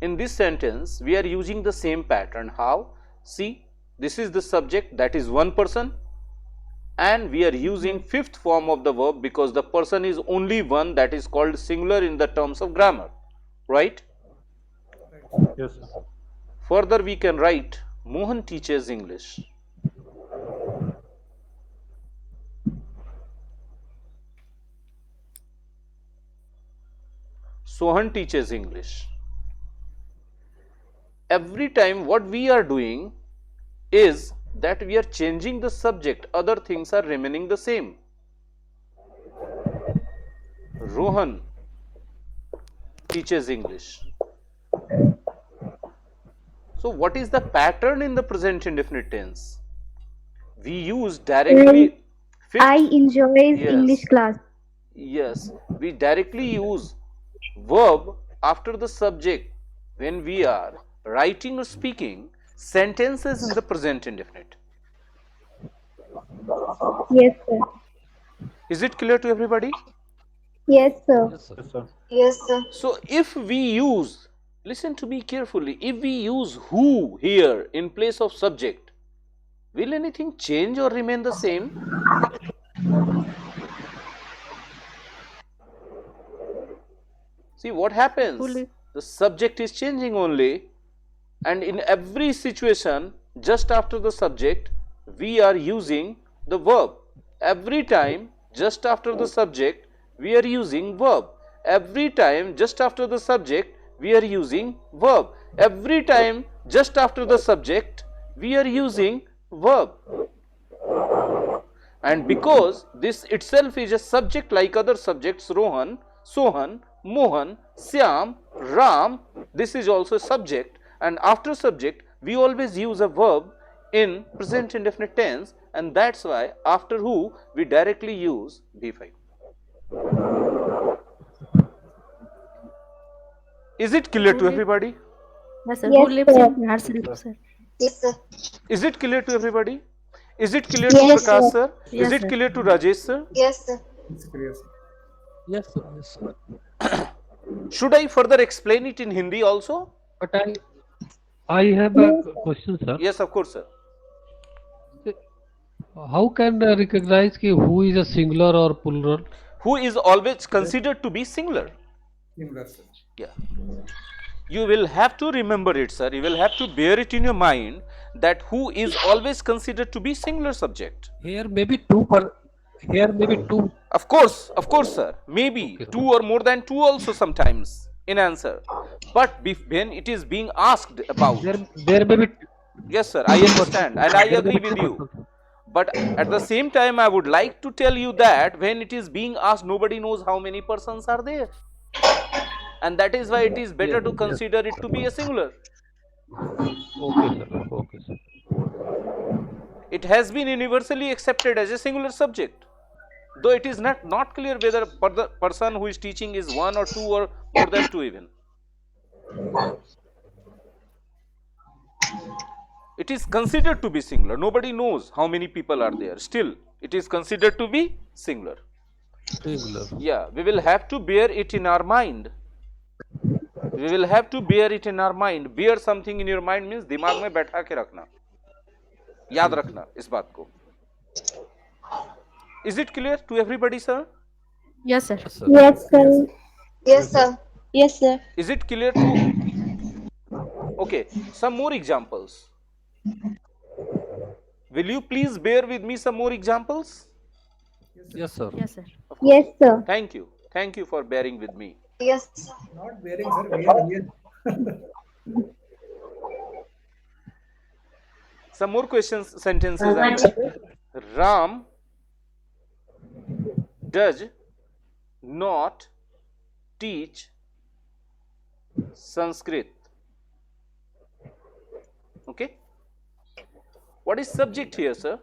in this sentence we are using the same pattern. How? See, this is the subject, that is one person, and we are using fifth form of the verb because the person is only one, that is called singular in the terms of grammar, right? Yes, sir. Further we can write Mohan teaches English. Sohan teaches English. Every time what we are doing is that we are changing the subject, other things are remaining the same. Rohan teaches English. So what is the pattern in the present indefinite tense? We use directly I enjoys Yes. English class. Yes, we directly use verb after the subject when we are writing or speaking sentences in the present indefinite. Yes, sir. Is it clear to everybody? Yes, sir. Yes, sir. Yes, sir. So if we use, listen to me carefully, if we use who here in place of subject, will anything change or remain the same? See what happens? Fully. The subject is changing only, and in every situation just after the subject we are using the verb. Every time just after the subject we are using verb. Every time just after the subject we are using verb. Every time just after the subject we are using verb. And because this itself is a subject like other subjects, Rohan, Sohan, Mohan, Syam, Ram, this is also a subject, and after subject we always use a verb in present indefinite tense, and that's why after who we directly use B5. Is it clear to everybody? Yes, sir. Yes, Who lives sir. in nursery, sir? Yes, sir. Is it clear to everybody? Is it clear to Yes, Prakash sir. sir? Is Yes, it sir. clear to Rajesh sir? Yes, sir. Yes, sir. Yes, sir. Should I further explain it in Hindi also? But I have a question, sir. Yes, of course, sir. How can I recognize ki who is a singular or plural? Who is always considered to be singular. Yeah. You will have to remember it, sir. You will have to bear it in your mind that who is always considered to be singular subject. Here maybe two per. Here maybe two. Of course, sir. Maybe Okay. two or more than two also sometimes in answer. But when it is being asked about, There may be. yes, sir, I understand and I agree with you. But at the same time, I would like to tell you that when it is being asked, nobody knows how many persons are there. And that is why it is better to consider it to be a singular. Okay, sir. Okay, sir. It has been universally accepted as a singular subject, though it is not clear whether the person who is teaching is one or two or more than two even. It is considered to be singular. Nobody knows how many people are there. Still, it is considered to be singular. Singular. Yeah, we will have to bear it in our mind. We will have to bear it in our mind. Bear something in your mind means दिमाग में बैठा के रखना, याद रखना इस बात को. Is it clear to everybody, sir? Yes, sir. Yes, sir. Yes, sir. Yes, sir. Is it clear to? Okay, some more examples. Will you please bear with me some more examples? Yes, sir. Yes, sir. Yes, sir. Thank you. Thank you for bearing with me. Yes, sir. Not bearing, sir. We are here. Some more questions, sentences. Ram does not teach Sanskrit. Okay. What is subject here, sir?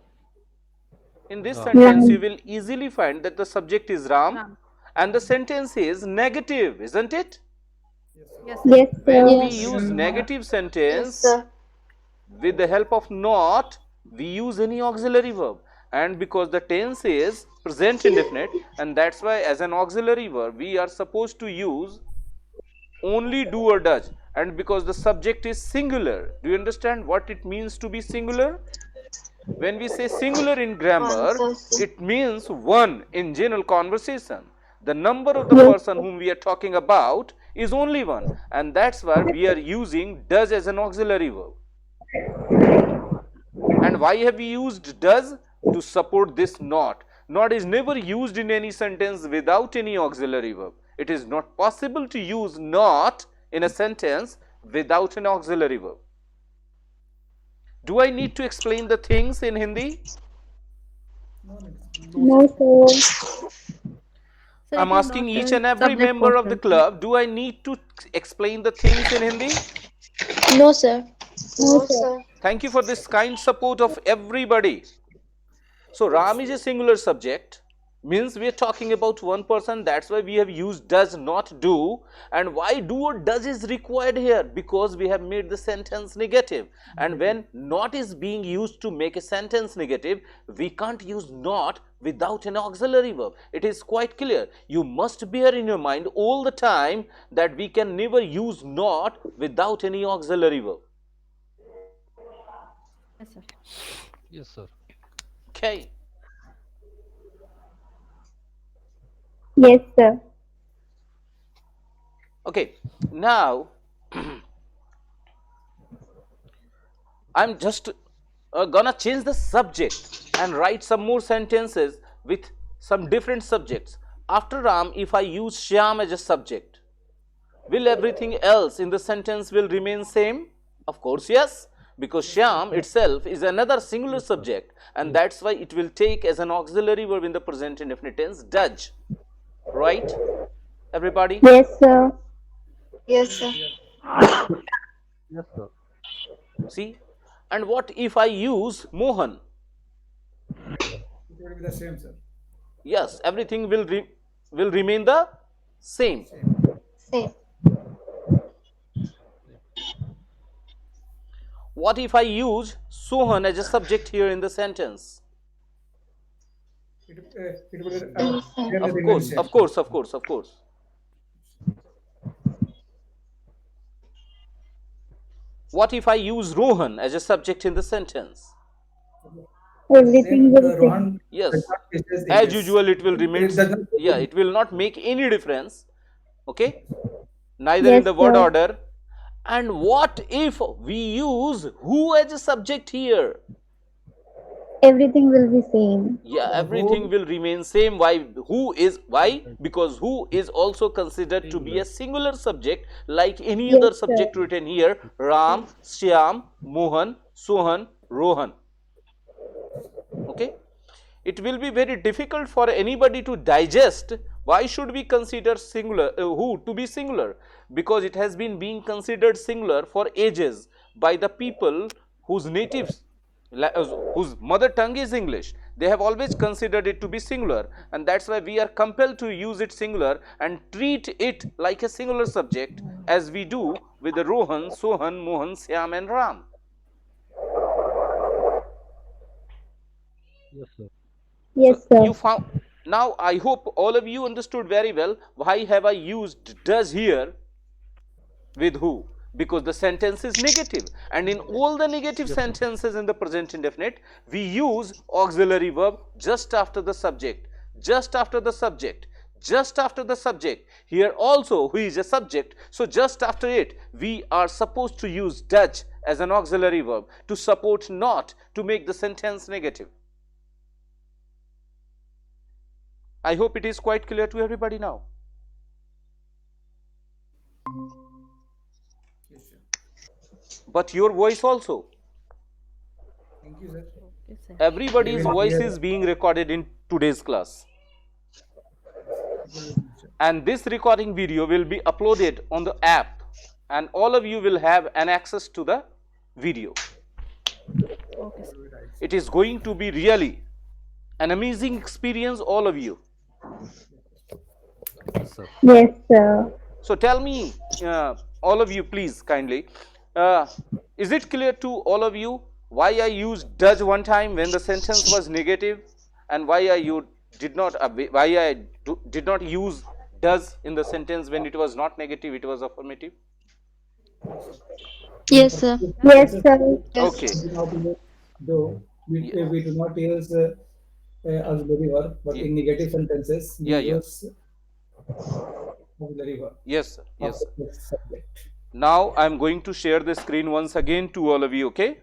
In this sentence, you will easily find that the subject is Ram and the sentence is negative, isn't it? Yes, sir. Yes, When sir. we use negative Yes, sentence, sir. with the help of not, we use any auxiliary verb, and because the tense is present indefinite, and that's why as an auxiliary verb we are supposed to use only do or does. and because the subject is singular. Do you understand what it means to be singular? When we say singular in grammar, it means one in general conversation. The number of the person whom we are talking about is only one, and that's why we are using does as an auxiliary verb. And why have we used does? To support this not. Not is never used in any sentence without any auxiliary verb. It is not possible to use not in a sentence without an auxiliary verb. Do I need to explain the things in Hindi? No, sir. Sir, I'm it is asking not each a and every subject member of the portion. club, do I need to explain the things in Hindi? No, sir. No, sir. Thank you for this kind support of everybody. So Ram is a singular subject, means we are talking about one person. That's why we have used does not do. And why do or does is required here? Because we have made the sentence negative, and when not is being used to make a sentence negative, we can't use not without an auxiliary verb. It is quite clear. You must bear in your mind all the time that we can never use not without any auxiliary verb. Yes, sir. Yes, sir. Okay. Yes, sir. Okay, now I'm just gonna change the subject and write some more sentences with some different subjects. After Ram, if I use Shyam as a subject, will everything else in the sentence will remain same? Of course, yes, because Shyam itself is another singular subject, and that's why it will take as an auxiliary verb in the present indefinite tense, does. Right, everybody? Yes, sir. Yes, sir. Yes, sir. See, and what if I use Mohan? It will be the same, sir. Yes, everything will remain the same. Same. What if I use Sohan as a subject here in the sentence? It will be clearly Of remain course, same. of course, of course, of course. What if I use Rohan as a subject in the sentence? Everything Then will be Rohan Yes, does not possess the as yes. usual it will remain. It does not- Yeah, it will not make any difference. Okay, neither in Yes, the word sir. order. And what if we use who as a subject here? Everything will be same. Yeah, everything will remain same. Why? Why? Because who is also considered to be a singular subject, like any Yes, other sir. subject written here: Ram, Shyam, Mohan, Sohan, Rohan. Okay, it will be very difficult for anybody to digest. Why should we consider singular who to be singular? Because it has been being considered singular for ages by the people whose whose mother tongue is English. They have always considered it to be singular, and that's why we are compelled to use it singular and treat it like a singular subject, as we do with the Rohan, Sohan, Mohan, Syam and Ram. Yes, sir. Yes, sir. You found. Now I hope all of you understood very well why have I used does here with who. Because the sentence is negative, and in all the negative sentences in the present indefinite, we use auxiliary verb just after the subject, just after the subject, just after the subject. Here also who is a subject, so just after it we are supposed to use does as an auxiliary verb to support not, to make the sentence negative. I hope it is quite clear to everybody now. Yes, sir. But your voice also. Thank you, sir. Yes, sir. Everybody's voice is being recorded in today's class. And this recording video will be uploaded on the app, and all of you will have an access to the video. Okay, sir. It is going to be really an amazing experience, all of you. Yes, sir. Yes, sir. So tell me, all of you, please kindly, is it clear to all of you why I used does one time when the sentence was negative, and why I did not use does in the sentence when it was not negative, it was affirmative? Yes, sir. Yes, sir. Yes. Okay. We do not use do. We do not use auxiliary verb, but Ye- in negative sentences we Yeah, yeah. use auxiliary verb Yes, sir. Yes, after sir. the subject. Now I'm going to share the screen once again to all of you, okay?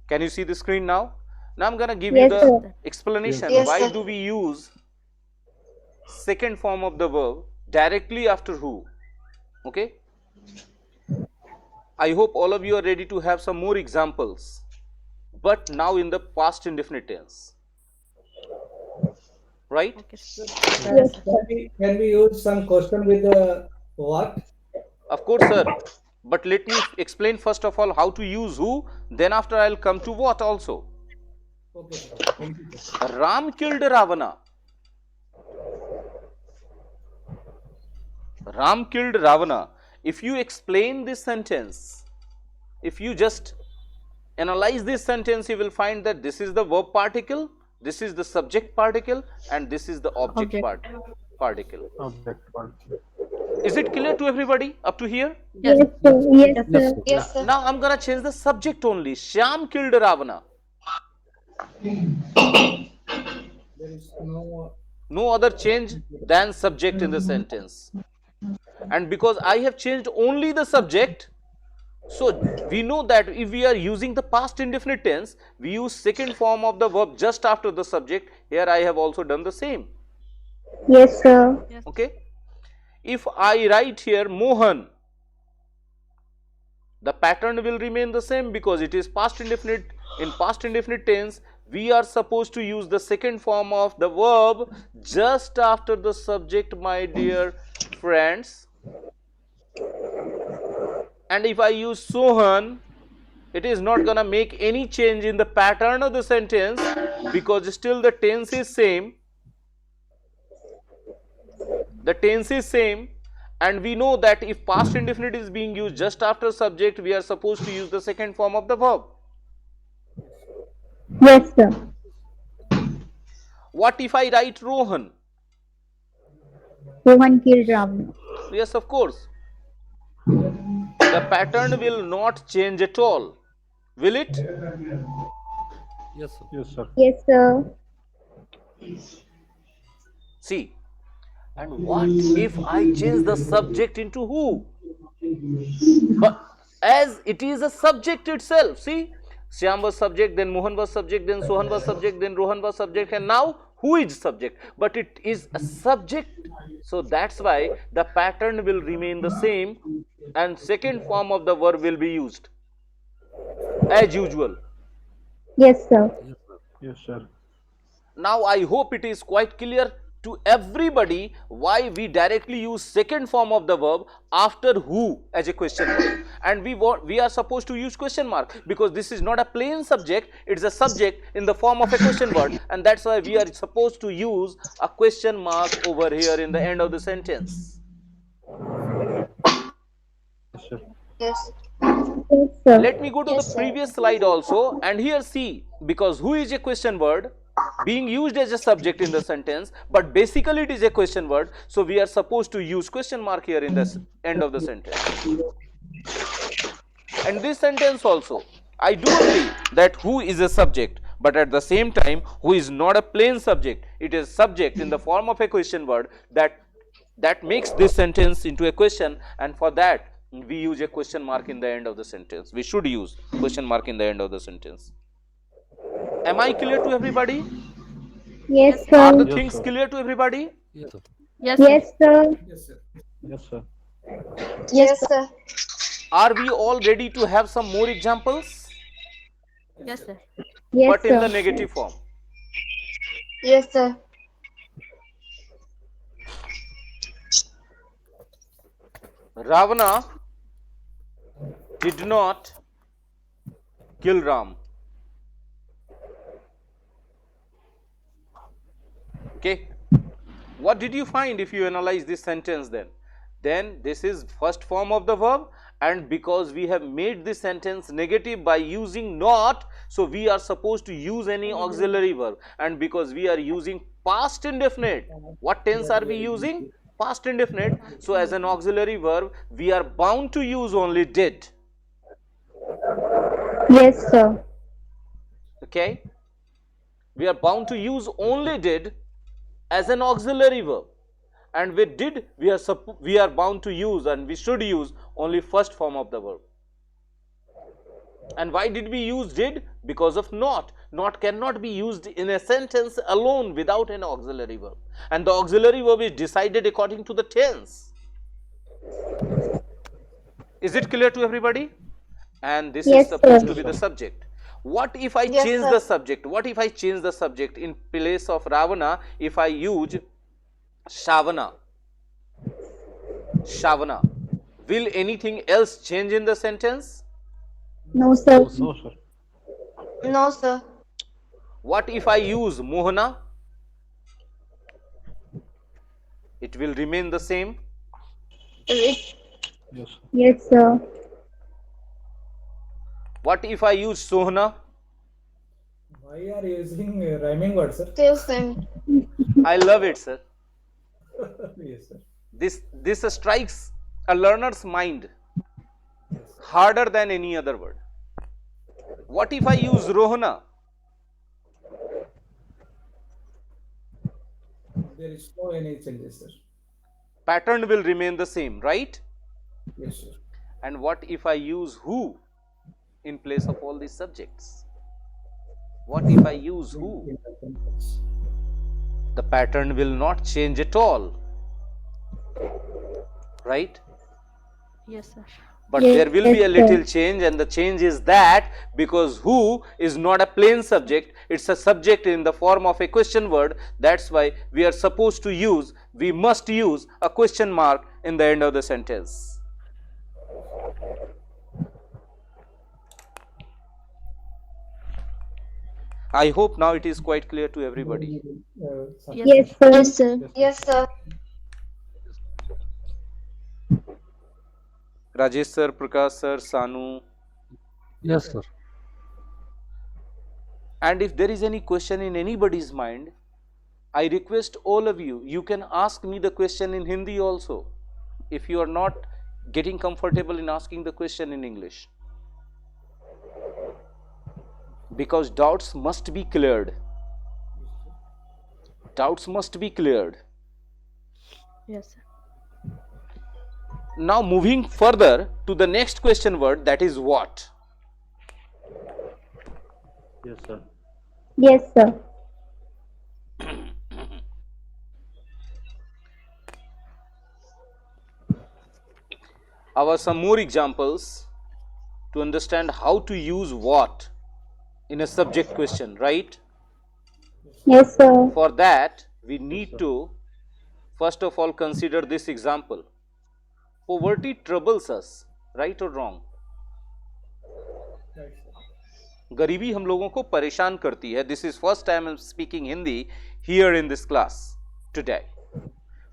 Can you see the screen now? Now I'm gonna give you Yes, the sir. explanation. Yes, Why sir. do we use second form of the verb directly after who? Okay? I hope all of you are ready to have some more examples, but now in the past indefinite tense. Right? Okay, sir. Yes, sir. Can we use some question with what? Of course, sir. But let me explain first of all how to use who, then after I'll come to what also. Okay, sir. Thank you, sir. Ram killed Ravana. Ram killed Ravana. If you explain this sentence, if you just analyze this sentence, you will find that this is the verb particle, this is the subject particle, and this is the object particle. Object part. Is it clear to everybody up to here? Yes, sir. Yes, sir. Yes, sir. Now I'm gonna change the subject only. Shyam killed Ravana. There is no No other change than subject in the sentence. And because I have changed only the subject, so we know that if we are using the past indefinite tense, we use second form of the verb just after the subject. Here I have also done the same. Yes, sir. Okay. If I write here Mohan, the pattern will remain the same because it is past indefinite. In past indefinite tense, we are supposed to use the second form of the verb just after the subject, my dear friends. And if I use Sohan, it is not gonna make any change in the pattern of the sentence because still the tense is same. The tense is same, and we know that if past indefinite is being used just after subject, we are supposed to use the second form of the verb. Yes, sir. What if I write Rohan? Rohan killed Ravana. Yes, of course. The pattern will not change at all, will it? Yes, sir. Yes, sir. Yes, sir. See, and what if I change the subject into who? But as it is a subject itself, see, Shyam was subject, then Mohan was subject, then Sohan was subject, then Rohan was subject, and now who is subject? But it is a subject, so that's why the pattern will remain the same and second form of the verb will be used as usual. Yes, sir. Yes, sir. Now I hope it is quite clear to everybody why we directly use second form of the verb after who as a question mark, and we are supposed to use question mark because this is not a plain subject, it's a subject in the form of a question word, and that's why we are supposed to use a question mark over here in the end of the sentence. Yes, sir. Yes. Yes, sir. Let me go to Yes, the sir. previous slide also, and here see, because who is a question word being used as a subject in the sentence, but basically it is a question word, so we are supposed to use question mark here in the end of the sentence. And this sentence also, I do agree that who is a subject, but at the same time who is not a plain subject, it is subject in the form of a question word that makes this sentence into a question, and for that we use a question mark in the end of the sentence. We should use question mark in the end of the sentence. Am I clear to everybody? Yes, Are the sir. things sir. clear to everybody? Yes, sir. Yes, sir. Yes, sir. yes, sir. Yes, sir. Yes, sir. Are we all ready to have some more examples, Yes, sir. Yes, but in the sir. negative form? Yes, sir. Ravana did not kill Ram. Okay, what did you find if you analyze this sentence then? Then this is first form of the verb, and because we have made this sentence negative by using not, so we are supposed to use any auxiliary verb, and because we are using past indefinite, what tense are we using? past indefinite. So as an auxiliary verb, we are bound to use only did. Yes, sir. Okay? We are bound to use only did as an auxiliary verb. And with did, we are bound to use, and we should use only first form of the verb. And why did we use did? Because of not. Not cannot be used in a sentence alone without an auxiliary verb. And the auxiliary verb is decided according to the tense. Is it clear to everybody? And this Yes, is supposed sir. to be the subject. What if I Yes, change sir. the subject? What if I change the subject? In place of Ravana, if I use Shavana? Shavana. Will anything else change in the sentence? No, sir. No, sir. No, sir. What if I use Mohana? It will remain the same. It, Yes, sir. Yes, sir. What if I use Sohna? Why are you using rhyming words, sir? still same. I love it, sir. Yes, sir. This strikes a learner's mind harder than any other word. What if I use Rohana? There is no any changes, sir. Pattern will remain the same, right? Yes, sir. And what if I use who in place of all these subjects? What if I use who? In the sentence. The pattern will not change at all, right? Yes, sir. But Yes, there will be a yes, sir. little change, and the change is that because who is not a plain subject, it's a subject in the form of a question word. That's why we are supposed to use, we must use a question mark in the end of the sentence. I hope now it is quite clear to everybody. Yes, Yes, sir. Yes, sir. Yes, sir. Rajesh sir, Prakash sir, Sanu. Yes, sir. And if there is any question in anybody's mind, I request all of you, you can ask me the question in Hindi also, if you are not getting comfortable in asking the question in English. Because doubts must be cleared. Doubts must be cleared. Yes, sir. Now moving further to the next question word, that is what? Yes, sir. Yes, sir. Some more examples to understand how to use what in a subject question, right? Yes, sir. For that, we need to first of all consider this example. Poverty troubles us, right or wrong? Right, sir. गरीबी हम लोगों को परेशान करती है. This is first time I'm speaking Hindi here in this class today.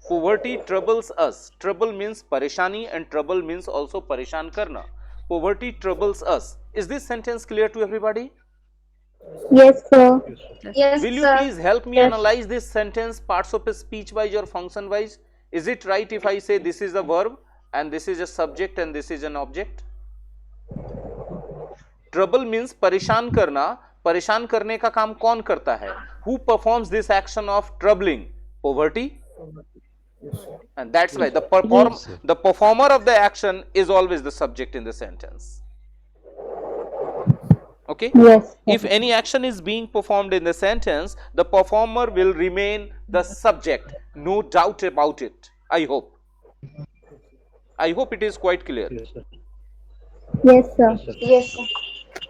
Poverty troubles us. Trouble means परेशानी and trouble means also परेशान करना. Poverty troubles us. Is this sentence clear to everybody? Yes, sir. Yes, sir. Yes, Will you sir. please help me Yes. analyze this sentence parts of a speech wise or function wise? Is it right if I say this is a verb and this is a subject and this is an object? Trouble means परेशान करना. परेशान करने का काम कौन करता है? Who performs this action of troubling? Poverty. Yes, sir. And that's why the Yes, sir. the performer of the action is always the subject in the sentence. Okay? Yes, sir. If any action is being performed in the sentence, the performer will remain the subject. No doubt about it. I hope. I hope it is quite clear. Yes, sir. Yes, sir. Yes, sir. Yes, sir.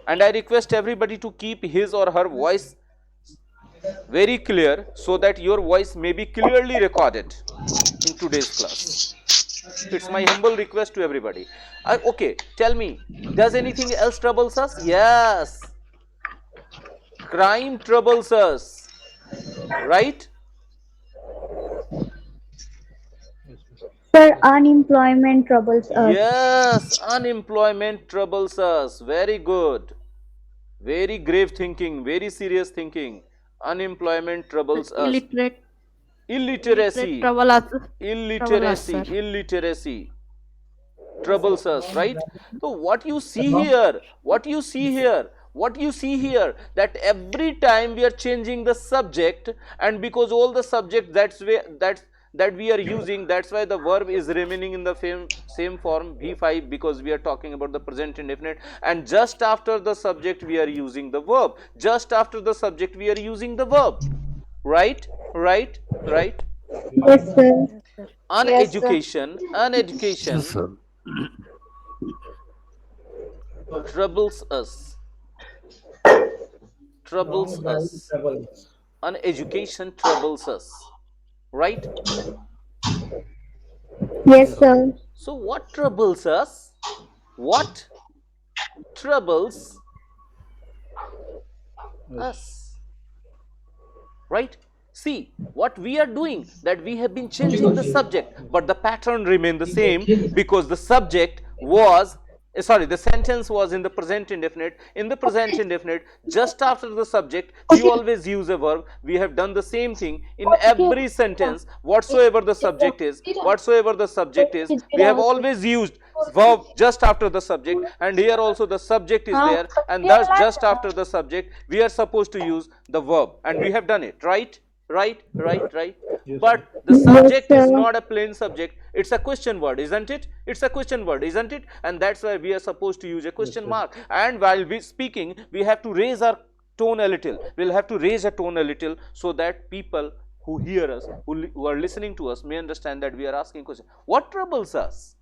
And I request everybody to keep his or her voice very clear so that your voice may be clearly recorded in today's class. It's my humble request to everybody. Okay, tell me, does anything else troubles us? Yes. Crime troubles us. Right? Sir, unemployment troubles us. Yes, unemployment troubles us. Very good. Very grave thinking, very serious thinking. Unemployment troubles us. Illiterate. Illiteracy. Trouble us. Illiteracy. Trouble us, sir. Illiteracy troubles us, right? So what you see No. here, what you see here, that every time we are changing the subject, and because all the subject that we are using, that's why the verb is remaining in the same form V5, because we are talking about the present indefinite, and just after the subject we are using the verb. Just after the subject we are using the verb. Right? Yes, sir. Uneducation troubles us. Wrong guide troubles. Uneducation troubles us. Right? Yes, sir. So what troubles us? What troubles us? Right? See, what we are doing, that we have been changing the subject, but the pattern remained the same, because the subject was, the sentence was in the present indefinite. In the present indefinite, just after the subject, we always use a verb. We have done the same thing in every sentence. Whatsoever the subject is, we have always used verb just after the subject, and here also the subject is there, and thus just after the subject we are supposed to use the verb, and we have done it, right? But the subject is not a plain subject, it's a question word, isn't it? And that's why we are supposed to use a question mark. And while we speaking, we have to raise our tone a little. We'll have to raise a tone a little, so that people who hear us, who are listening to us, may understand that we are asking question. What troubles us?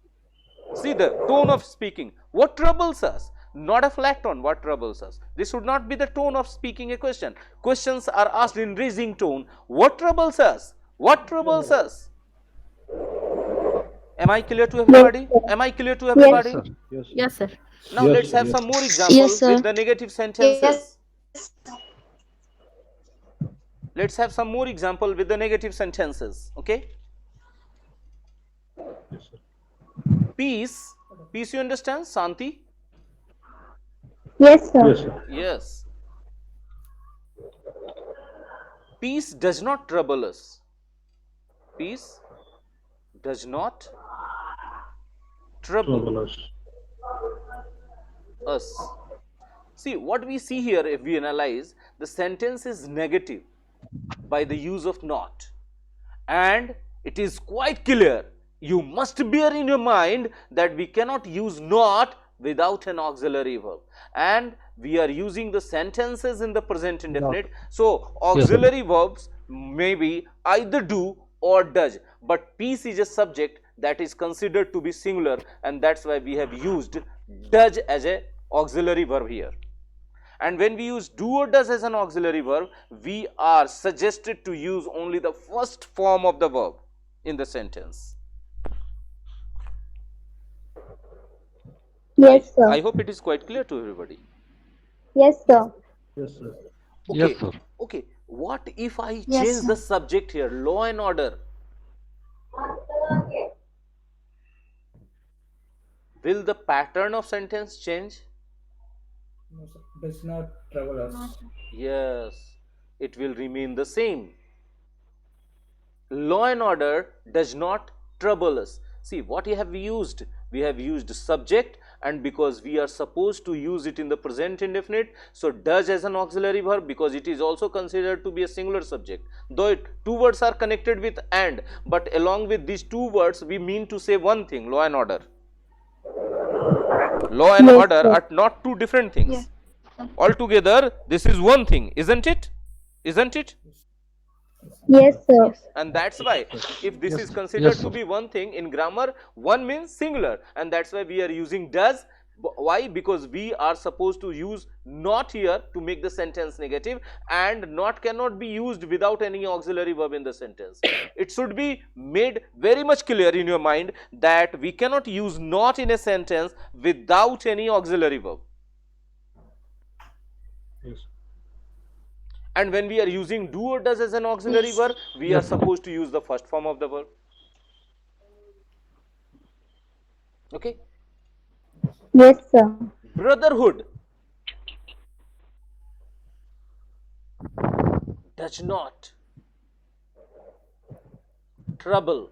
See the tone of speaking. What troubles us? Not a flat tone. What troubles us? This should not be the tone of speaking a question. Questions are asked in raising tone. What troubles us? What troubles us? Am I clear to everybody? Am I clear to everybody? Yes, sir. Now let's have some more examples Yes, sir. with the negative sentences. Yes. Let's have some more example with the negative sentences. Okay? Peace. Peace, you understand? Santi? Yes, sir. Yes, sir. Yes. Peace does not trouble us. Peace does not trouble Trouble us. us. See, what we see here, if we analyze, the sentence is negative by the use of not, and it is quite clear. You must bear in your mind that we cannot use not without an auxiliary verb, and we are using the sentences in the present indefinite. So auxiliary verbs may be either do or does, but peace is a subject that is considered to be singular, and that's why we have used does as a auxiliary verb here. And when we use do or does as an auxiliary verb, we are suggested to use only the first form of the verb in the sentence. Yes, sir. I hope it is quite clear to everybody. Yes, sir. Yes, sir. Okay. Yes, sir. Okay, what if I Yes, change sir. the subject here, law and order? Will the pattern of sentence change? No, sir. Does not trouble us. Yes, it will remain the same. Law and order does not trouble us. See, what have we used? We have used subject, and because we are supposed to use it in the present indefinite, so does as an auxiliary verb, because it is also considered to be a singular subject. Though two words are connected with and, but along with these two words we mean to say one thing, law and order. Law and Yes, order sir. are not two different things. Altogether, this is one thing, isn't it? Isn't it? Yes, sir. And that's why, if this Yes, is sir. considered Yes, to sir. be one thing in grammar, one means singular, and that's why we are using does. Why? Because we are supposed to use not here to make the sentence negative, and not cannot be used without any auxiliary verb in the sentence. It should be made very much clear in your mind that we cannot use not in a sentence without any auxiliary verb. Yes. And when we are using do or does as an auxiliary verb, we are supposed to use the first form of the verb. Okay? Yes, sir. Brotherhood does not trouble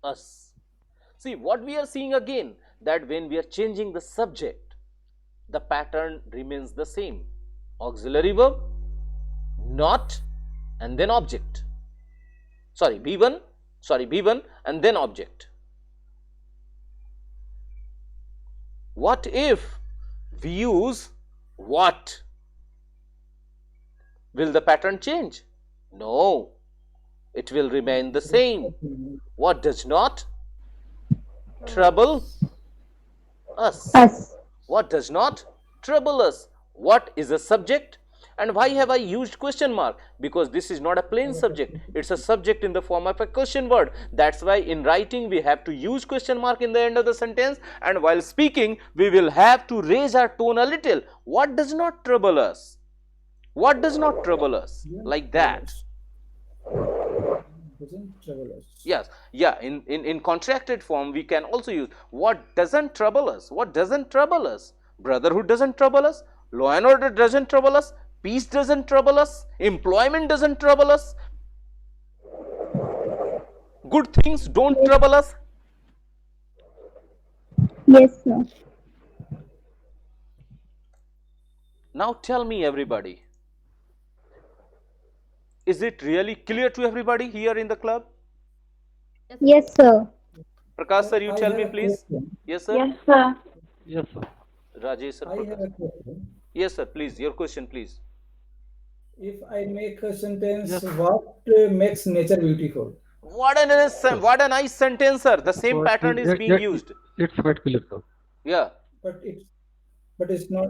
us. See, what we are seeing again, that when we are changing the subject, the pattern remains the same. Auxiliary verb, not, and then object. Sorry, B1 and then object. What if we use what? Will the pattern change? No, it will remain the same. What does not trouble us? Us. What does not trouble us? What is a subject? And why have I used question mark? Because this is not a plain subject. It's a subject in the form of a question word. That's why in writing we have to use question mark in the end of the sentence, and while speaking we will have to raise our tone a little. What does not trouble us? What does not trouble us? Like that. Doesn't trouble us. Yes, yeah, in contracted form we can also use what doesn't trouble us. What doesn't trouble us? Brotherhood doesn't trouble us, law and order doesn't trouble us, peace doesn't trouble us, employment doesn't trouble us, good things don't trouble us. Yes, sir. Now tell me, everybody, is it really clear to everybody here in the club? Yes, sir. Prakash sir, you I tell have me a please. question. Yes sir. Yes, sir. Yes, sir. Rajesh sir. I have Prakash. a question. Yes sir, please, your question please. If I make a sentence, Yes. what makes nature beautiful? What a nice sentence, sir. The same So pattern is being used. It's quite clear, sir. Yeah. But it's not.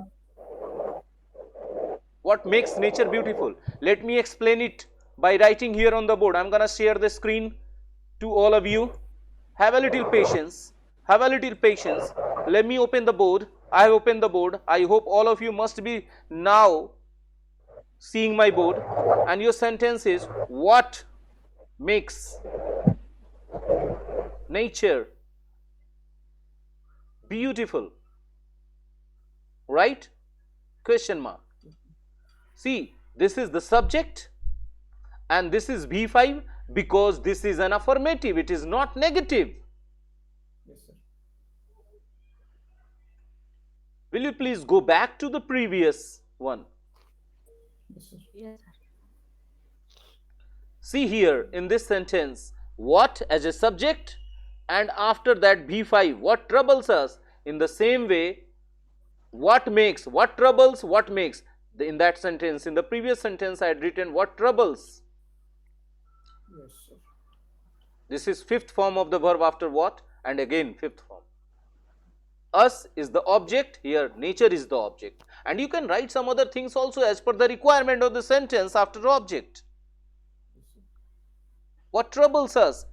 What makes nature beautiful? Let me explain it by writing here on the board. I'm gonna share the screen to all of you. Have a little patience. Have a little patience. Let me open the board. I have opened the board. I hope all of you must be now seeing my board. And your sentence is, what makes nature beautiful? Right? Question mark. See, this is the subject and this is B5 because this is an affirmative. It is not negative. Yes, sir. Will you please go back to the previous one? Yes, sir. Yes, sir. See here in this sentence, what as a subject, and after that B5, what troubles us? In the same way, what makes, what troubles, what makes. In that sentence, in the previous sentence I had written what troubles. Yes, sir. This is fifth form of the verb after what, and again fifth form. Us is the object, here nature is the object, and you can write some other things also as per the requirement of the sentence after object. What troubles us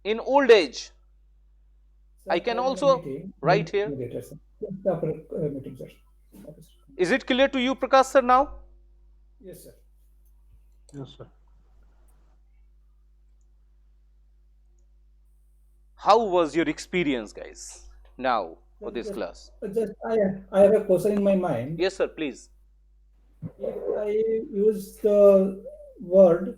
in old age? Sir, I can am in a also meeting. write here. Later, sir. Just after meeting, sir. Okay, sir. Is it clear to you, Prakash sir, now? Yes, sir. Yes, sir. How was your experience, guys, now for this Just- class? Just I have a question in my mind. Yes sir, please. If I use the word,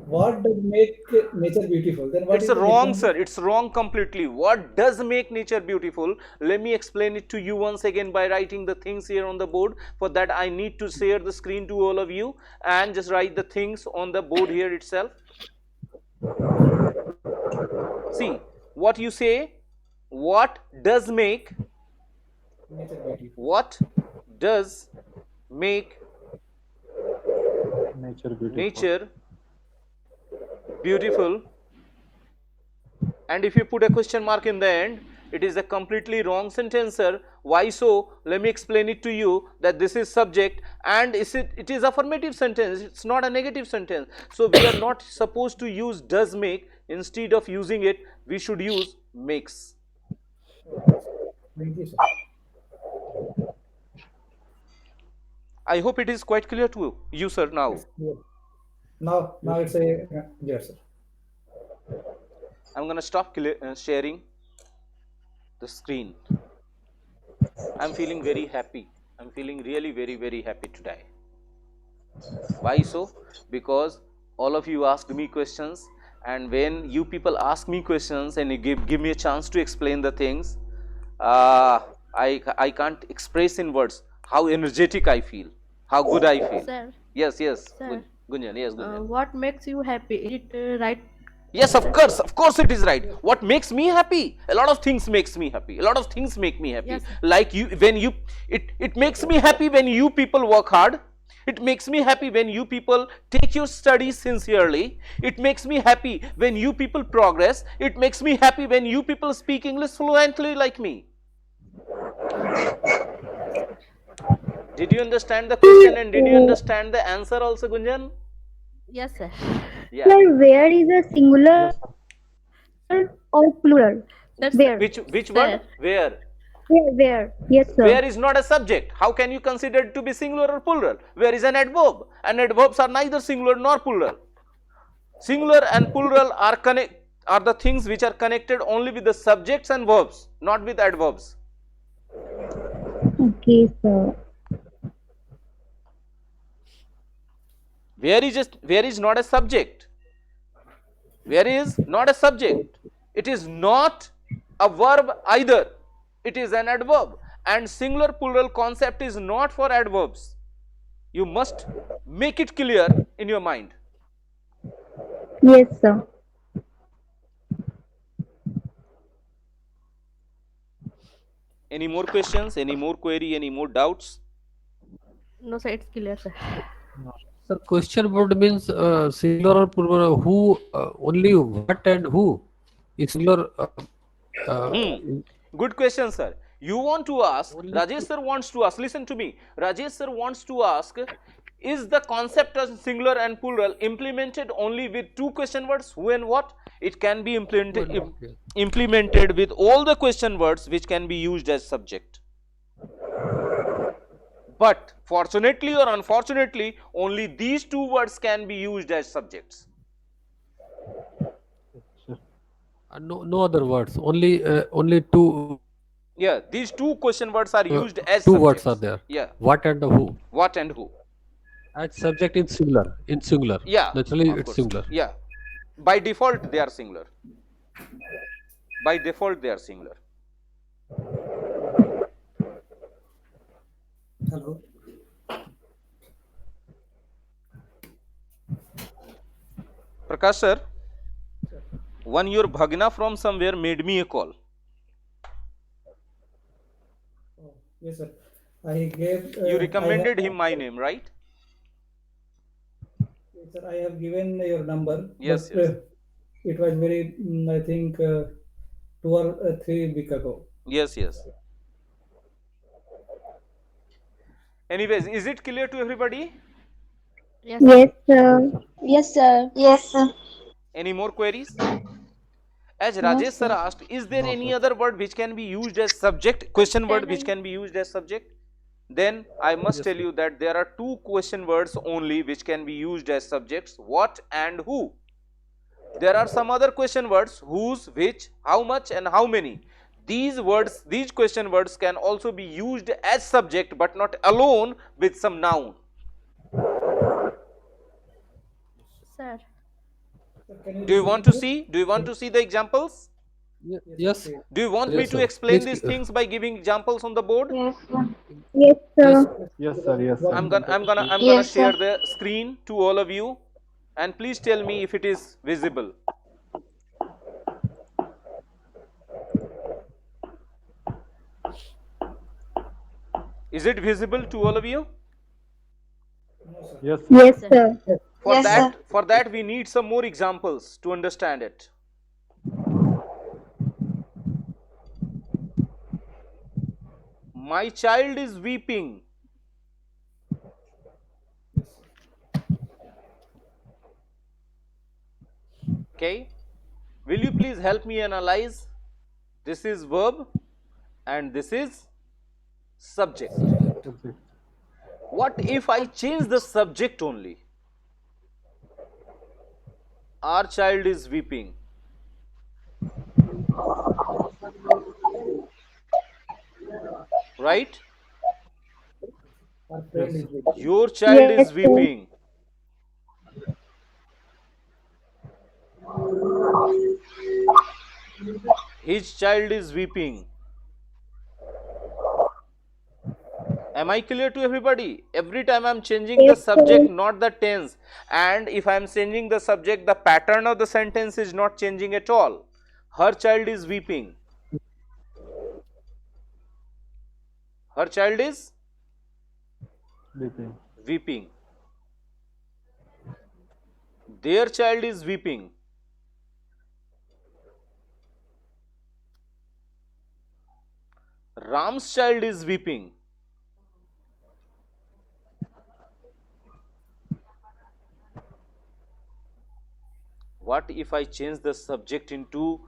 what does make nature beautiful? Then what It's is the wrong, difference? sir. It's wrong completely. What does make nature beautiful? Let me explain it to you once again by writing the things here on the board. For that, I need to share the screen to all of you and just write the things on the board here itself. See, what you say, what does make, Nature beautiful. what does make Nature beautiful. nature beautiful, and if you put a question mark in the end, it is a completely wrong sentence, sir. Why so? Let me explain it to you that this is subject and it is affirmative sentence. It's not a negative sentence. So we are not supposed to use does make. Instead of using it, we should use makes. Thank you, sir. I hope it is quite clear to you, sir, now. Yeah. Now it's a yes, sir. I'm going to stop sharing the screen. I'm feeling very happy. I'm feeling really very, very happy today. Why so? Because all of you asked me questions, and when you people ask me questions and you give me a chance to explain the things, I can't express in words how energetic I feel, how good I feel. Sir, Yes, sir, Gunjan, yes, Gunjan. what makes you happy? Is it right? Yes, of course it is right. What makes me happy? A lot of things makes me happy. A lot of things make me happy. Yes. Like it makes me happy when you people work hard. It makes me happy when you people take your studies sincerely. It makes me happy when you people progress. It makes me happy when you people speak English fluently like me. Did you understand the question and did you understand the answer also, Gunjan? Yes, sir. Yeah. Sir, where is a singular or plural? That's Where? Which Sir. word? Where? Where? Yes, sir. Where is not a subject. How can you consider it to be singular or plural? Where is an adverb? And adverbs are neither singular nor plural. Singular and plural are the things which are connected only with the subjects and verbs, not with adverbs. Okay, sir. Where is not a subject? Where is not a subject? It is not a verb either. It is an adverb. And singular plural concept is not for adverbs. You must make it clear in your mind. Yes, sir. Any more questions? Any more query? Any more doubts? No, sir, it's clear, sir. Sir, question word means singular or plural. Who? Only what and who? Is singular. Good question, sir. You want to ask, Only Rajesh sir wants to ask, listen to me. Rajesh sir wants to ask, is the concept of singular and plural implemented only with two question words, who and what? It can be implemented with all the question words which can be used as subject. But fortunately or unfortunately, only these two words can be used as subjects. no other words. Only two. Yeah, these two question words are used as two subjects. words are there. Yeah. What and who. What and who. As subject in singular. In singular. Yeah. Naturally, of it's course. singular. Yeah. By default, they are singular. By default, they are singular. Hello. Prakash sir, one your Bhagna from somewhere made me a call. Oh, yes, sir. I gave. You recommended him my name, right? Yes, sir. I have given your number. Yes, but, yes. It was very, I think, 2 or 3 weeks ago. Yes, yes. Anyways, is it clear to everybody? Yes, sir. Yes, sir. Yes, sir. Yes, sir. Any more queries? As No, Rajesh sir sir. asked, is there No, any sir. other word which can be used as subject, question word which can be used as subject? Then I must tell you that there are two question words only which can be used as subjects, what and who. There are some other question words, whose, which, how much and how many. These words, these question words can also be used as subject but not alone with some noun. Sir. Can Do you want to see? Do you want to see the examples? Yes. Do you want me Yes, to sir. explain Please, these things by giving examples on the board? Yes, sir. Yes, sir. Yes, sir. Yes, sir. I'm gonna Yes, share sir. the screen to all of you, and please tell me if it is visible. Is it visible to all of you? Yes, sir. Yes, sir. For that we need some more examples to understand it. My child is weeping. Okay, will you please help me analyze? This is verb and this is subject. What if I change the subject only? Our child is weeping. Right? Our friend is with you. Your child Yes, is sir. weeping. His child is weeping. Am I clear to everybody? Every time I am changing the Yes, sir. subject, not the tense. And if I am changing the subject, the pattern of the sentence is not changing at all. Her child is weeping. Her child is Weeping. weeping. Their child is weeping. Ram's child is weeping. What if I change the subject into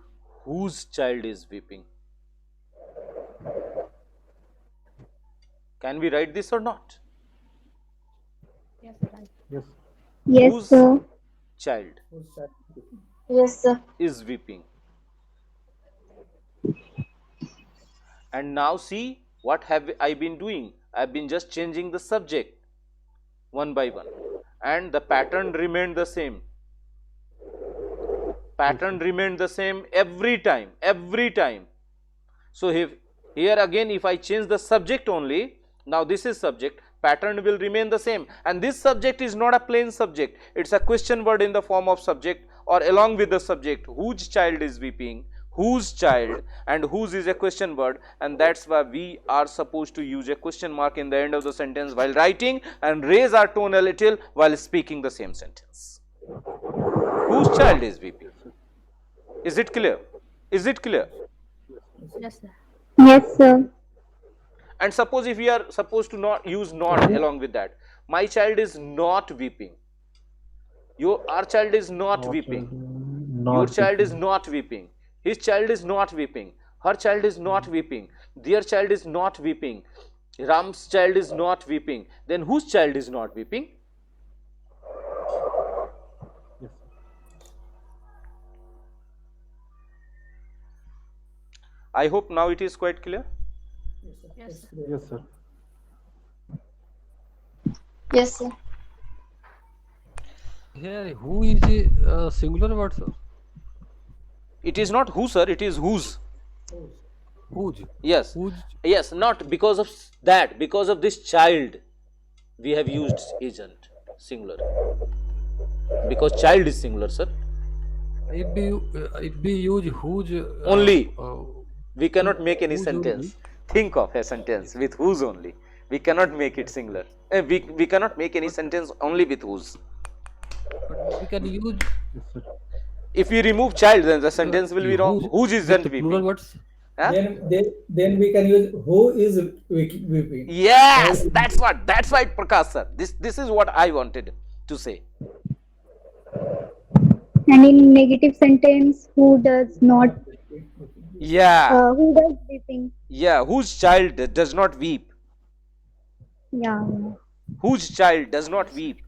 whose child is weeping? Can we write this or not? Yes, right. Yes. Yes, Whose sir. child Whose child? Yes, sir. is weeping? And now see, what have I been doing? I have been just changing the subject one by one, and the pattern remained the same. Pattern remained the same every time, every time. So here again, if I change the subject only, now this is subject, pattern will remain the same, and this subject is not a plain subject, it's a question word in the form of subject or along with the subject. Whose child is weeping, whose child, and whose is a question word, and that's why we are supposed to use a question mark in the end of the sentence while writing and raise our tone a little while speaking the same sentence. Whose child is weeping? Is it clear? Is it clear? Yes, sir. Yes, sir. And suppose if we are supposed to not use not along with that, my child is not weeping. Our child is not weeping. Your child is not weeping. His child is not weeping. Her child is not weeping. Their child is not weeping. Ram's child is not weeping. Then whose child is not weeping? Yes. I hope now it is quite clear. Yes, sir. Yes, sir. Yes, sir. Here, who is a singular word, sir? It is not who, sir, it is whose. Whose? Yes. Whose? Yes, not because of that, because of this child we have used agent singular. Because child is singular, sir. If we use whose Only. We cannot make any whose sentence. Think of a sentence with whose only. We cannot make it singular. We cannot make any sentence only with whose. but we can use Yes, sir. If we remove child, then the sentence will be wrong. Whose isn't with plural weeping? words. Huh? Then we can use who is weeping. Yes, that's right, Prakash sir. This is what I wanted to say. And in negative sentence, who does not, Yeah, who does weeping? yeah. Whose child does not weep? Yeah. Whose child does not weep?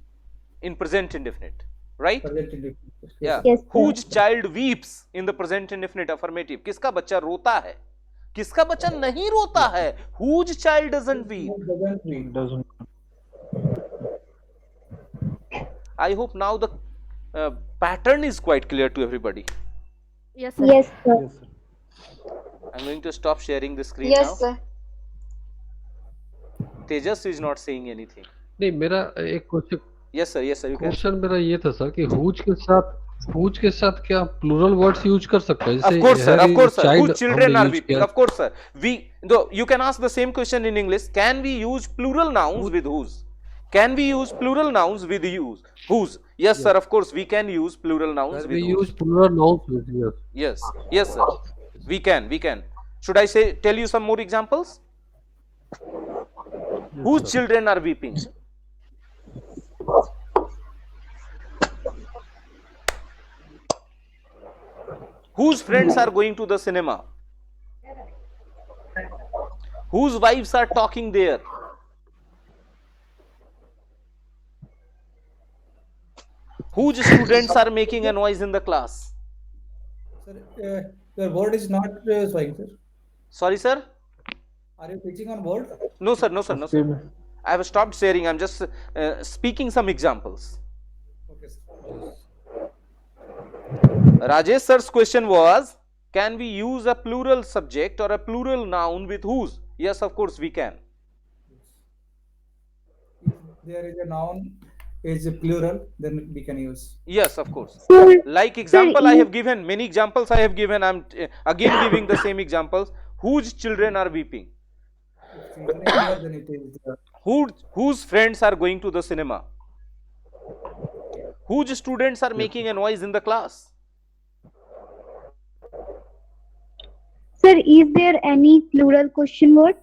In present indefinite, right? Present indefinite. Yeah. Yes, sir. Whose child weeps in the present indefinite affirmative? किसका बच्चा रोता है? किसका बच्चा नहीं रोता है? Whose child doesn't weep? Who doesn't weep? Doesn't. I hope now the pattern is quite clear to everybody. Yes, sir. Yes, sir. Yes, sir. I'm going to stop sharing the screen Yes, now. sir. Tejas is not saying anything. नहीं मेरा एक question Yes, sir. Yes, sir. You can. मेरा ये था sir कि whose के साथ क्या प्लूरल वर्ड्स यूज कर सकते हैं Of course, sir. Of course, sir. child Whose children हमने are use weeping? किया। Of course, sir. Though you can ask the same question in English. Can we use plural nouns with whose? Can we use plural nouns with whose? Yes, sir. Of course, we can use plural nouns Sir, with we whose. use plural nouns with yes. Yes, yes, sir. We can. Should I tell you some more examples? Whose children are weeping? Whose friends are going to the cinema? Whose wives are talking there? Whose students are making a noise in the class? Sir, your board is not showing, sir. Sorry, sir? Are you teaching on board? No, sir. No, sir. No, sir. I have stopped sharing. I'm just speaking some examples. Okay, sir. Rajesh sir's question was, can we use a plural subject or a plural noun with whose? Yes, of course we can. If there is a noun is a plural, then we can use. Yes, of course. Sir, Like example I if- have given, many examples I have given, I'm again giving the same examples. Whose children are weeping? If children is here, then it is the Whose friends are going to the cinema? Whose students are making a noise in the class? sir, is there any plural question word?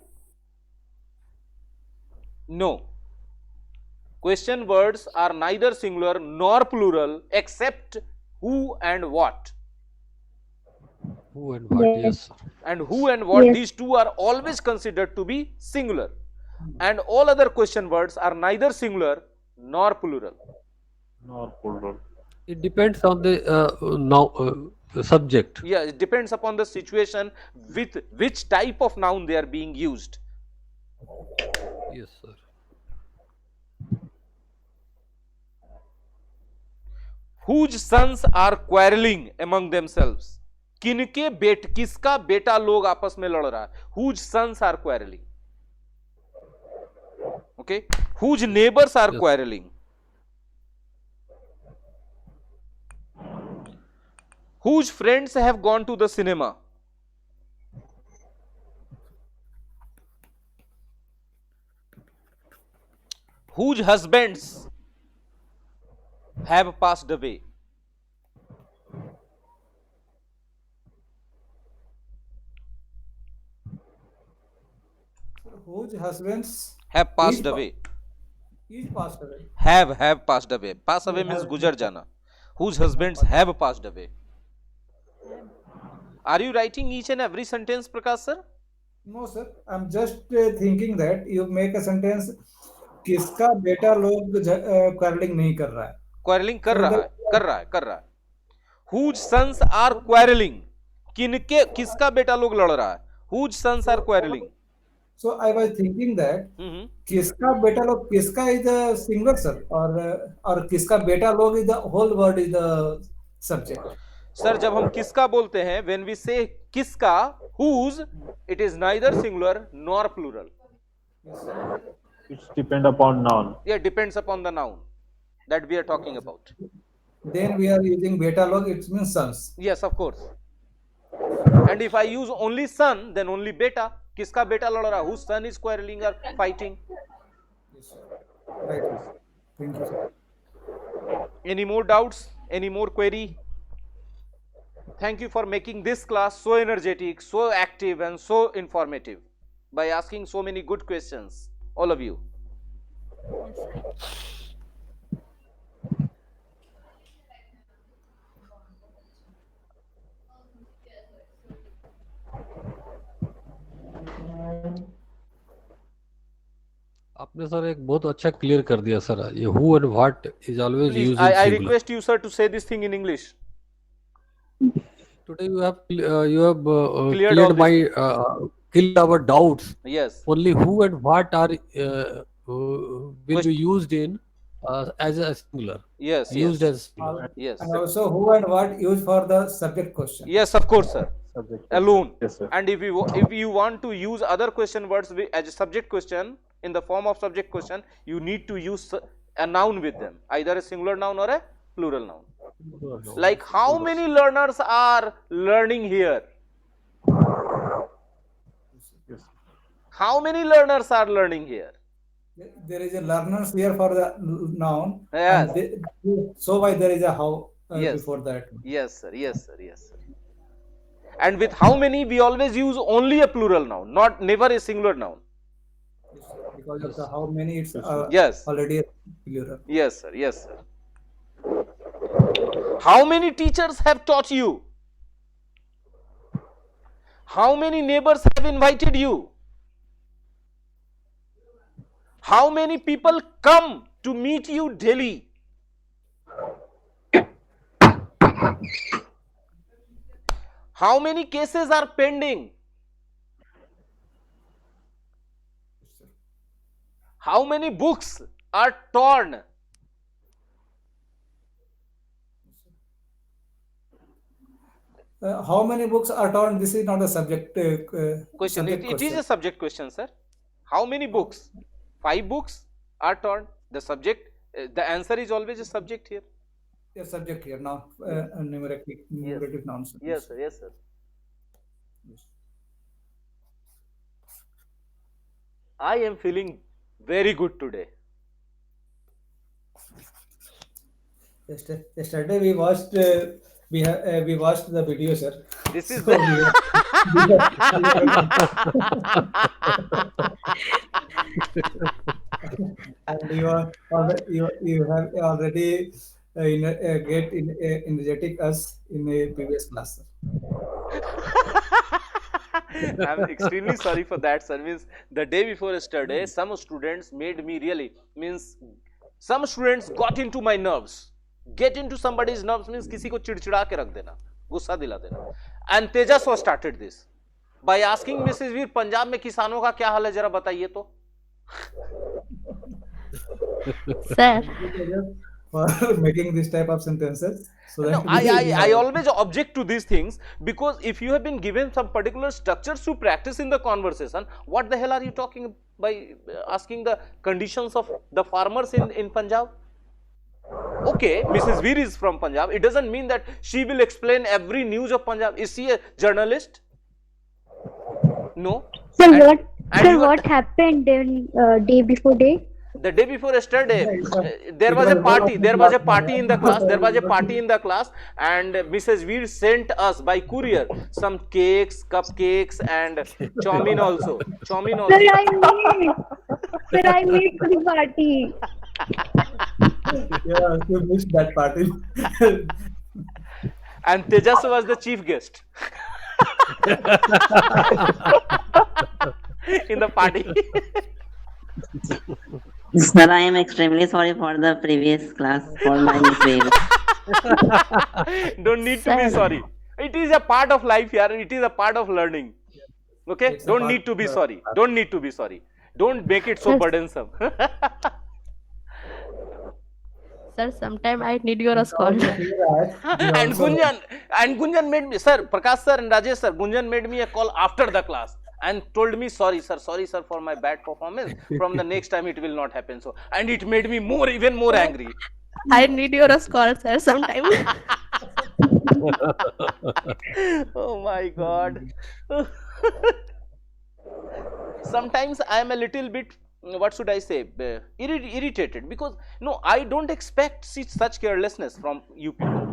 No. Question words are neither singular nor plural except who and what. Who and what? Yes. Yes, sir. And who and what, Yes. these two are always considered to be singular. And all other question words are neither singular nor plural. Nor plural. It depends on the subject. Yeah, it depends upon the situation with which type of noun they are being used. Yes, sir. Whose sons are quarreling among themselves? किसका बेटा लोग आपस में लड़ रहा है? Whose sons are quarreling? Okay, whose neighbors are Yes. quarreling? Whose friends have gone to the cinema? Whose husbands have passed away? whose husbands Have passed is pa- away. is passed away. Have passed away. Pass away means Have- गुजर जाना. Whose husbands have passed away. Are you writing each and every sentence, Prakash sir? No, sir. I'm just thinking that you make a sentence. किसका बेटा लोग quarreling नहीं कर रहा है. Quarreling कर रहा है. Whose sons are quarreling? किसका बेटा लोग लड़ रहा है? Whose sons are quarreling? So I was thinking that Mhm. किसका बेटा लोग, किसका is the singular, sir, और किसका बेटा लोग is the whole word is the subject. Sir जब हम किसका बोलते हैं, when we say किसका, whose, it is neither singular nor plural. It's depend upon noun. Yeah, depends upon the noun that we are talking about. Then we are using beta log, it means sons. Yes, of course. And if I use only son, then only beta. किसका बेटा लड़ रहा? Whose son is quarreling or fighting? Right. Thank you, sir. Any more doubts? Any more query? Thank you for making this class so energetic, so active and so informative by asking so many good questions, all of you. आपने sir एक बहुत अच्छा clear कर दिया sir. ये who and what is always Please, used I in singular. request you sir to say this thing in English. Today you have Cleared all cleared my killed our doubts. Yes. Only who and what are will be used in as a singular. Yes. Used Yes. as singular. Yes. And also who and what used for the subject question. Yes, of course, sir. Subject. Alone. Yes, sir. And if you want to use other question words as a subject question in the form of subject question, you need to use a noun with them, either a singular noun or a plural noun. Like how many learners are learning here? Yes. How many learners are learning here? There is a learners here for the noun. Yes. And so why there is a how Yes. before that. Yes, sir. Yes, sir. Yes, sir. And with how many, we always use only a plural noun, never a singular noun. Because of the how many it's Yes. already a plural. Yes, sir. Yes, sir. How many teachers have taught you? How many neighbors have invited you? How many people come to meet you daily? How many cases are pending? How many books are torn? how many books are taught? This is not a subject Question. subject It is question. a subject question, sir. How many books? 5 books are taught. The subject, the answer is always a subject here. Yes, subject here now. Numerative nouns. Yes, sir. Yes, sir. I am feeling very good today. Yesterday we watched we watched the video, sir. This is So the and you have already energetic us in a previous class, sir. I'm extremely sorry for that, sir. Means the day before yesterday, some students made me really, means some students got into my nerves. Get into somebody's nerves means किसी को चिड़चिड़ा के रख देना, गुस्सा दिला देना. And Tejas was started this by asking Mrs. Veer, Punjab में किसानों का क्या हाल है जरा बताइए तो. Sir, For making this type of sentences, so that No, I always object to these things, because if you have been given some particular structures to practice in the conversation, what the hell are you talking by asking the conditions of the farmers in Punjab? Okay, Mrs. Veer is from Punjab. It doesn't mean that she will explain every news of Punjab. Is she a journalist? No. Sir, And- what and sir, you are- what happened in day before day? The day before yesterday, there was a party. There was a party in the class. There was a party in the class, and Mrs. Veer sent us by courier some cakes, cupcakes, and chowmin also. Chowmin Sir, also. I made. Sir, I made for the party. yeah, you missed that party. And Tejas was the chief guest in the party. Sir, I am extremely sorry for the previous class for my mistake. Don't need to be Sir. sorry. It is a part of life here. It is a part of learning. Okay? It's a Don't part need to of be the- sorry. Don't need to be sorry. Don't make it so Sir. burdensome. sir, sometime I need your call. and Gunjan made me, sir, Prakash sir and Rajesh sir, Gunjan made me a call after the class and told me, sorry sir for my bad performance. From the next time it will not happen. So, and it made me even more angry. I need your call, sir, sometime. Oh my God. Sometimes I am a little bit, what should I say, irritated, because no, I don't expect such carelessness from you people.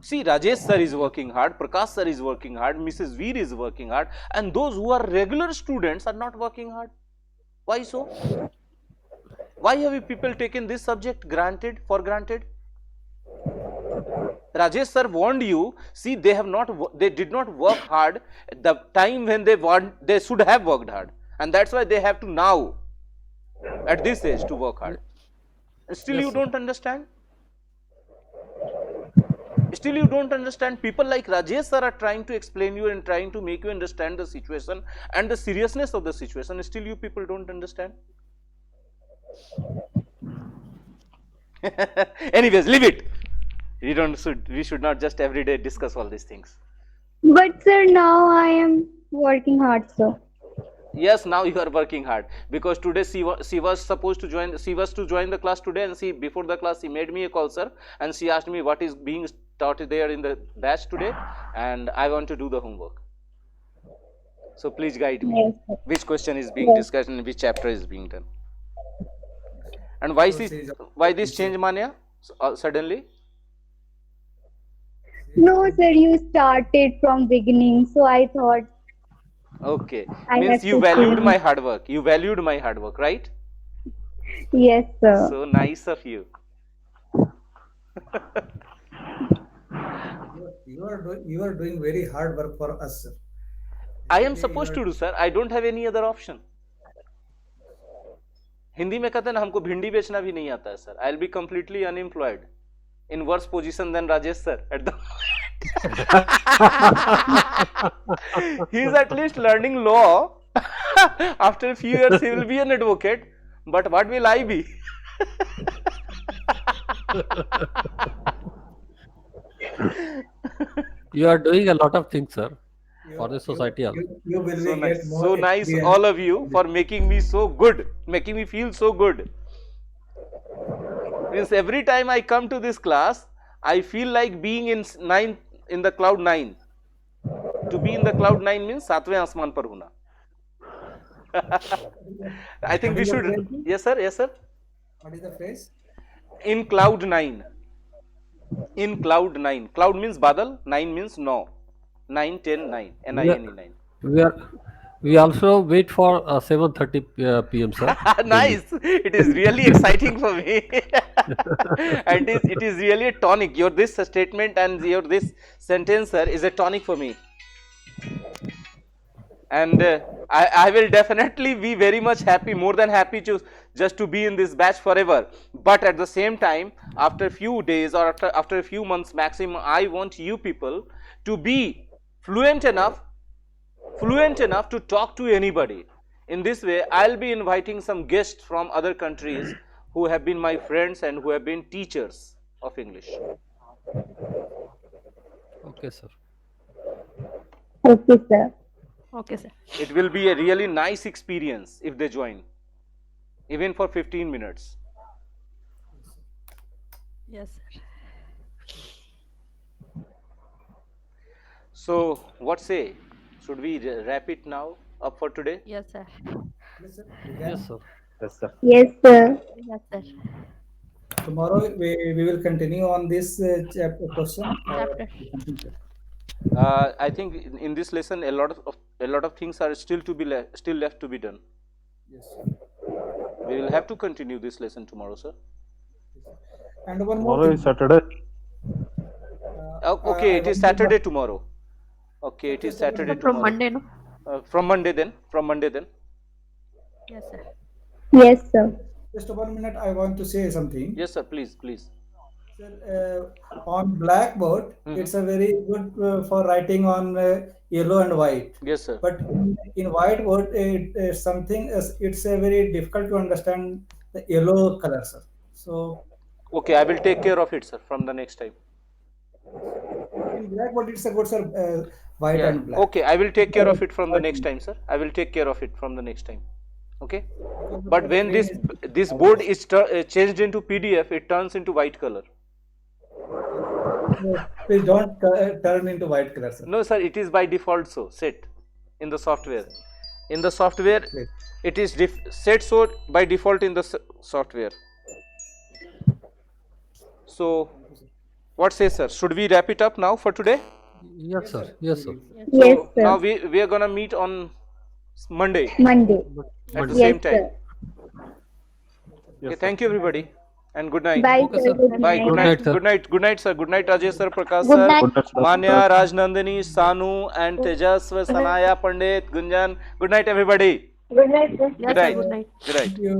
See, Rajesh sir is working hard, Prakash sir is working hard, Mrs. Veer is working hard, and those who are regular students are not working hard. Why so? Why have you people taken this subject for granted? Rajesh sir warned you. See, they did not work hard at the time when they should have worked hard, and that's why they have to now, at this age, to work hard. And still you don't understand. Still you don't understand. People like Rajesh sir are trying to explain you and trying to make you understand the situation and the seriousness of the situation. Still you people don't understand. Anyways, leave it. We should not just every day discuss all these things. But sir, now I am working hard, sir. Yes, now you are working hard, because today she was supposed to join. She was to join the class today, and before the class she made me a call, sir, and she asked me what is being taught there in the batch today, and I want to do the homework. So please guide me. Yes, sir. Which question is being discussed and which chapter is being done. And why this change, Manya, suddenly? No, sir, you started from beginning, so I thought. Okay, I means have you to valued change. my hard work. You valued my hard work, right? Yes, sir. So nice of you. You are doing very hard work for us, sir. I am supposed to do, sir. I don't have any other option. Hindi में कहते हैं ना, हमको भिंडी बेचना भी नहीं आता है, sir. I'll be completely unemployed, in worse position than Rajesh sir at the he is at least learning law. After a few years he will be an advocate, but what will I be? You are doing a lot of things, sir, for the You- society also. You will So get nice, more so nice, experience. all of you, for making me so good, making me feel so good. Means every time I come to this class, I feel like being in in the cloud 9. To be in the cloud 9 means सातवें आसमान पर होना. I think we should. Yes, sir. Yes, sir. What is the phrase? In cloud 9. In cloud 9. Cloud means badal. 9 means no. 9, 10, 9. N-I-N-E 9. We also wait for 7:30 p.m. sir. Nice. It is really exciting for me. And it is really a tonic. Your this statement and your this sentence, sir, is a tonic for me. And I will definitely be very much happy, more than happy to just to be in this batch forever. But at the same time, after a few days or after a few months maximum, I want you people to be fluent enough to talk to anybody. In this way, I'll be inviting some guests from other countries who have been my friends and who have been teachers of English. Okay, sir. Okay, sir. Okay, sir. It will be a really nice experience if they join, even for 15 minutes. Yes, sir. So, what say? Should we wrap it now up for today? Yes, sir. Yes, sir. Yes, sir. Yes, sir. Yes, sir. Yes, sir. Tomorrow we will continue on this chapter question. Chapter. I think in this lesson a lot of things are still left to be done. Yes. We will have to continue this lesson tomorrow, sir. And one more Tomorrow thing. is Saturday. Okay, it is Saturday tomorrow. Okay, it is Saturday From tomorrow. Monday, no? From Monday then. Yes, sir. Yes, sir. Just 1 minute, I want to say something. Yes, sir. Please. Sir, on blackboard, Mhm. it's a very good for writing on yellow and white. Yes, sir. But in whiteboard, it's a very difficult to understand the yellow color, sir. So Okay, I will take care of it, sir, from the next time. in blackboard, it's a good, sir, white Yeah. and black. Okay, I will take care of it from the next time, sir. I will take care of it from the next time. Okay. But when this board is changed into PDF, it turns into white color. Please don't turn into white color, sir. No, sir. It is by default so set in the software. In the software, Yes. it is set so by default in the software. So, what say, sir? Should we wrap it up now for today? Yes, sir. Yes, sir. Yes, So sir. now we are gonna meet on Monday Monday. at the Yes, same time. sir. Okay, thank you everybody and good night. Bye, Okay, sir. sir. Good Bye. night. Good Good night. night, sir. Good night. Good night, sir. Good night, Rajesh sir, Prakash Good sir, night. Good night, sir. Manya, Rajnandini, Sanu, and Tejaswa, Sanaya, Pandit, Gunjan. Good night, everybody. Good night, sir. Yes, Good sir. night. Good night. Good night. Thank you.